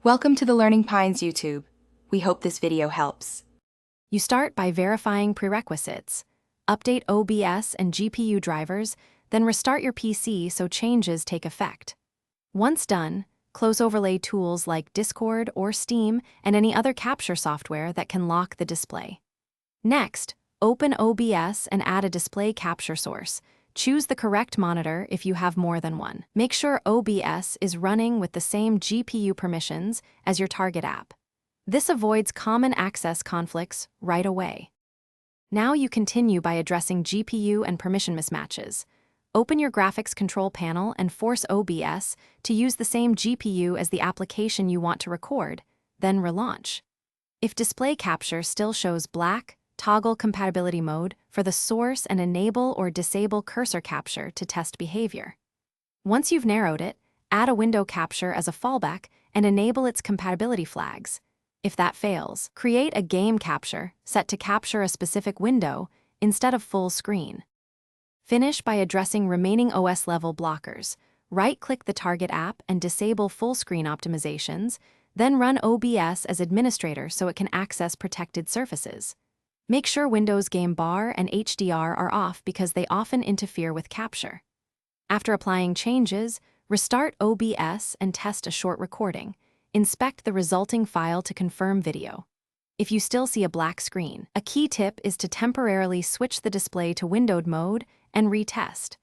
Welcome to the Learning Pines YouTube. We hope this video helps. You start by verifying prerequisites. Update OBS and GPU drivers, then restart your PC so changes take effect. Once done, close overlay tools like Discord or Steam and any other capture software that can lock the display. Next, open OBS and add a display capture source. Choose the correct monitor if you have more than one. Make sure OBS is running with the same GPU permissions as your target app. This avoids common access conflicts right away. Now you continue by addressing GPU and permission mismatches. Open your graphics control panel and force OBS to use the same GPU as the application you want to record, then relaunch. If display capture still shows black, toggle compatibility mode for the source and enable or disable cursor capture to test behavior. Once you've narrowed it, add a window capture as a fallback and enable its compatibility flags. If that fails, create a game capture set to capture a specific window instead of full screen. Finish by addressing remaining OS-level blockers. Right-click the target app and disable full screen optimizations, then run OBS as administrator so it can access protected surfaces. Make sure Windows Game Bar and HDR are off because they often interfere with capture. After applying changes, restart OBS and test a short recording. Inspect the resulting file to confirm video. If you still see a black screen, a key tip is to temporarily switch the display to windowed mode and retest.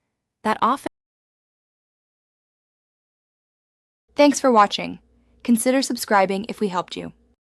Thanks for watching. Consider subscribing if we helped you.